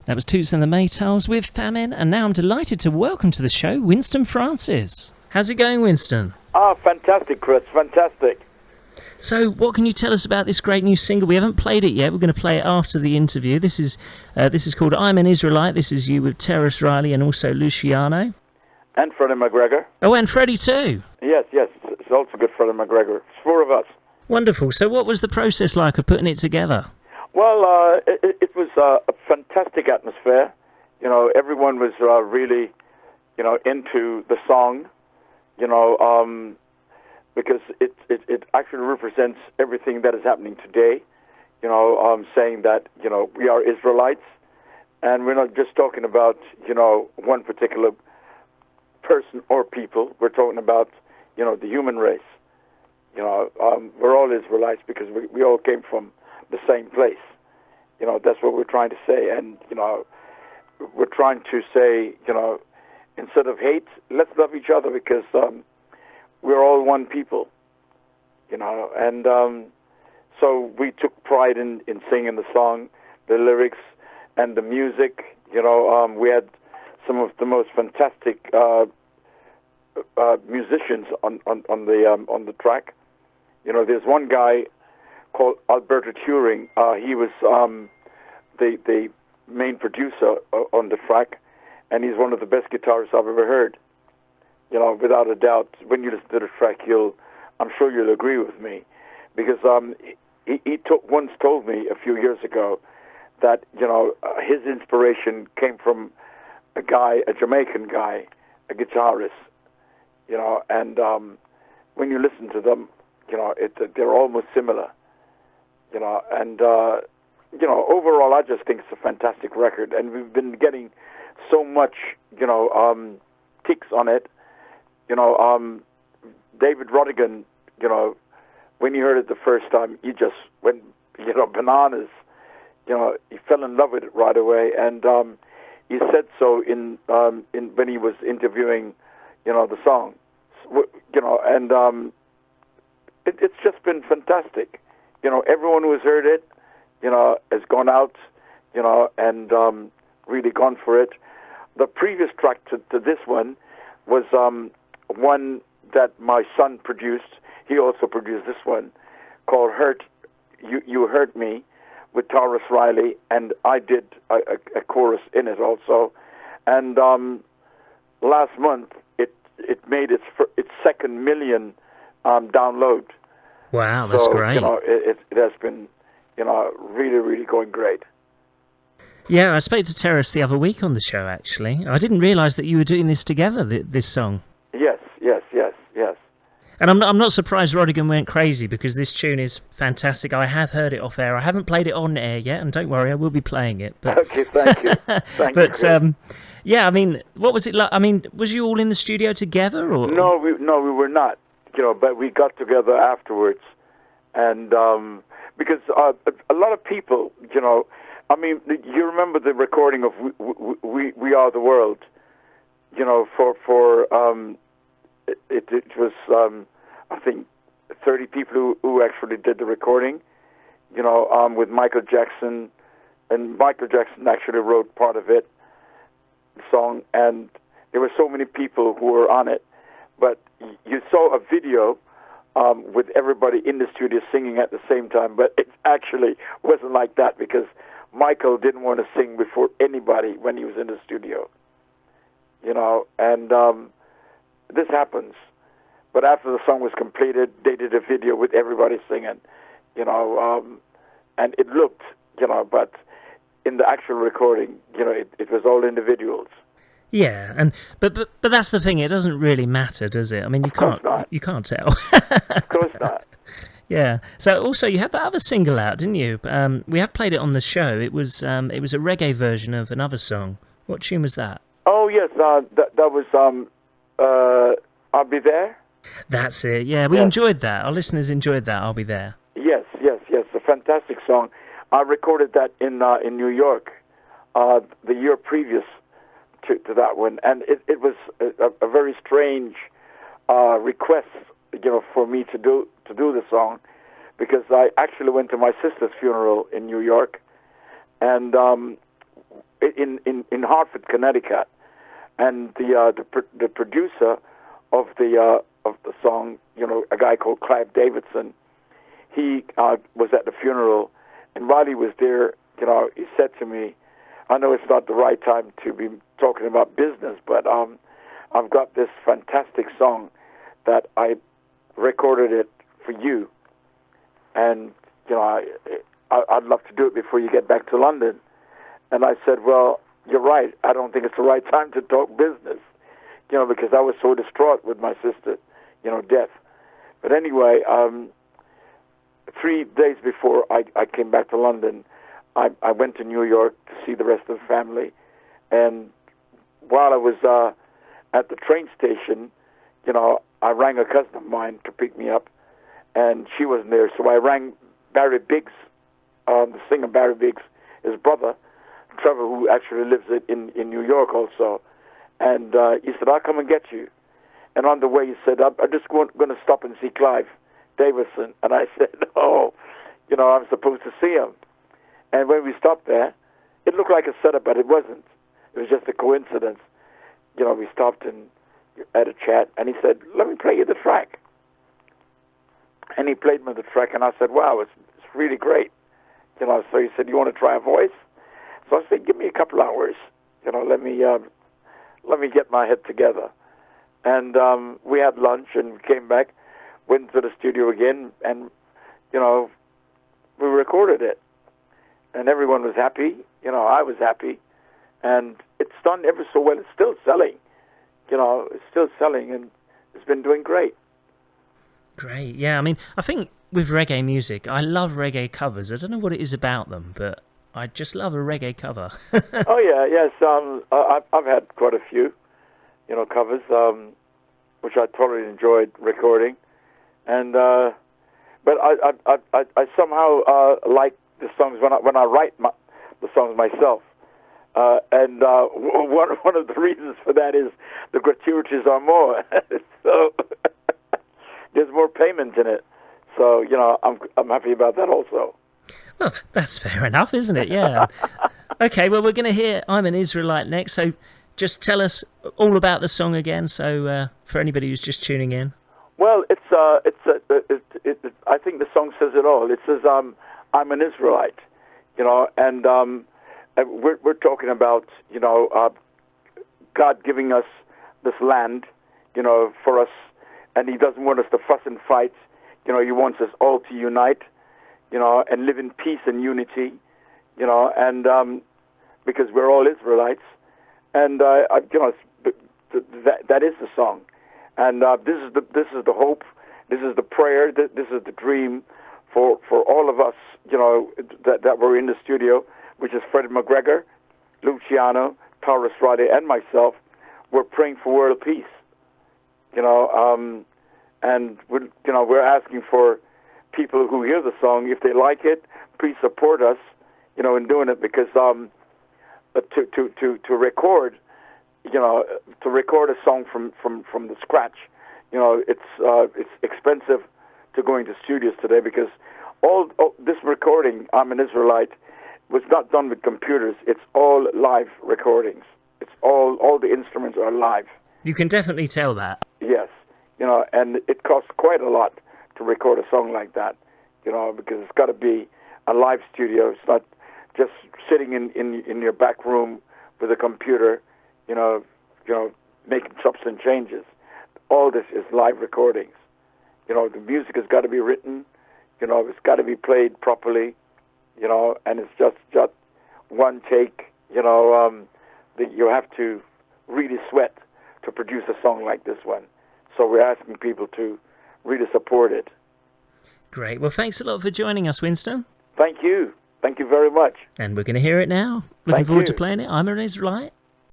That was Toots and the Maytals with Famine, and now I'm delighted to welcome to the show Winston Francis. How's it going, Winston? Fantastic, Chris, fantastic. So, what can you tell us about this great new single? We haven't played it yet. We're going to play it after the interview. This is called I'm an Israelite. This is you with Tarrus Riley and also Luciano. And Freddie McGregor. Oh, and Freddie too. Yes. It's also good Freddie McGregor. It's four of us. Wonderful. So what was the process like of putting it together? Well, it was a fantastic atmosphere. You know, everyone was really, into the song, because it actually represents everything that is happening today. Saying that, we are Israelites, and we're not just talking about, one particular person or people. We're talking about, the human race. We're all Israelites because we all came from the same place. That's what we're trying to say. And, we're trying to say, instead of hate, let's love each other because we're all one people, And so we took pride in singing the song, the lyrics, and the music. We had some of the most fantastic musicians on the track. There's one guy called Alberto Turing. He was the main producer on the track, and he's one of the best guitarists I've ever heard. Without a doubt, when you listen to the track, I'm sure you'll agree with me, because he once told me a few years ago that his inspiration came from a Jamaican guy, a guitarist, and when you listen to them, they're almost similar, and overall, I just think it's a fantastic record, and we've been getting so much, ticks on it. David Rodigan, when he heard it the first time, he just went, bananas. He fell in love with it right away, and he said so in when he was interviewing, the song, and it's just been fantastic. Everyone who has heard it, has gone out, and really gone for it. The previous track to this one was one that my son produced. He also produced this one called "Hurt You Hurt Me" with Tarrus Riley, and I did a chorus in it also. And last month it made its second million download. Wow, that's great. It has been really, really going great. Yeah, I spoke to Tarrus the other week on the show, actually. I didn't realise that you were doing this together, this song. Yes. And I'm not surprised Rodigan went crazy, because this tune is fantastic. I have heard it off air. I haven't played it on air yet, and don't worry, I will be playing it. But... Okay, thank you. But yeah, I mean, what was it like? I mean, was you all in the studio together, or no? We were not. But we got together afterwards, and because a lot of people, I mean, you remember the recording of "We Are the World," it was I think 30 people who actually did the recording, with Michael Jackson, and Michael Jackson actually wrote part of it, the song, and there were so many people who were on it, but you saw a video with everybody in the studio singing at the same time, but it actually wasn't like that, because Michael didn't want to sing before anybody when he was in the studio, and this happens. But after the song was completed, they did a video with everybody singing, and it looked, but in the actual recording, it was all individuals. Yeah, and but that's the thing. It doesn't really matter, does it? I mean, you can't tell. Of course not. Yeah. So also, you had that other single out, didn't you? We have played it on the show. It was a reggae version of another song. What tune was that? Oh yes, that was "I'll Be There." That's it. Yeah, we enjoyed that. Our listeners enjoyed that. "I'll Be There." Yes. A fantastic song. I recorded that in New York the year previous to that one, and it was a very strange request, for me to do the song, because I actually went to my sister's funeral in New York, and in Hartford, Connecticut, and the producer of the song, a guy called Clive Davidson, he was at the funeral, and while he was there, he said to me, "I know it's not the right time to be talking about business, but I've got this fantastic song that I recorded it for you, and I'd love to do it before you get back to London." And I said, "Well, you're right. I don't think it's the right time to talk business, because I was so distraught with my sister, death." But anyway, 3 days before I came back to London, I went to New York to see the rest of the family, and while I was at the train station, I rang a cousin of mine to pick me up, and she wasn't there, so I rang Barry Biggs, the singer Barry Biggs, his brother, Trevor, who actually lives in New York also, and he said, "I'll come and get you." And on the way, he said, "I'm just going to stop and see Clive Davidson." And I said, "Oh, I'm supposed to see him." And when we stopped there, it looked like a setup, but it wasn't. It was just a coincidence. We stopped and had a chat, and he said, "Let me play you the track." And he played me the track, and I said, "Wow, it's really great." So he said, "You want to try a voice?" So I said, "Give me a couple hours. Let me get my head together." And we had lunch and came back, went to the studio again, and we recorded it. And everyone was happy. I was happy, and it's done ever so well. It's still selling. It's still selling, and it's been doing great. Great, yeah. I mean, I think with reggae music, I love reggae covers. I don't know what it is about them, but I just love a reggae cover. Oh yeah, yes. I've had quite a few, covers, which I totally enjoyed recording, and but I somehow like the songs when I write the songs myself, and one of the reasons for that is the gratuities are more, so there's more payment in it. So I'm happy about that also. Well, that's fair enough, isn't it? Yeah. Okay, well, we're going to hear "I'm an Israelite" next, so just tell us all about the song again, so for anybody who's just tuning in. Well, I think the song says it all. It says, "I'm an Israelite," and we're talking about, God giving us this land, for us, and He doesn't want us to fuss and fight. He wants us all to unite, and live in peace and unity, and because we're all Israelites, and that is the song, and this is the hope, this is the prayer, this is the dream for all of us, that were in the studio, which is Freddie McGregor, Luciano, Tarrus Riley, and myself. We're praying for world peace, and we're asking for people who hear the song, if they like it, please support us, in doing it, because to record, to record a song from the scratch, it's expensive to go into studios today, because all this recording, "I'm an Israelite," was not done with computers. It's all live recordings. It's all the instruments are live. You can definitely tell that. Yes, and it costs quite a lot to record a song like that, because it's got to be a live studio. It's not just sitting in your back room with a computer, making chops and changes. All this is live recordings. The music has got to be written, it's got to be played properly, and it's just one take, that you have to really sweat to produce a song like this one. So we're asking people to really support it. Great. Well, thanks a lot for joining us, Winston. Thank you. Thank you very much. And we're going to hear it now. Looking forward to playing it. "I'm an Israelite."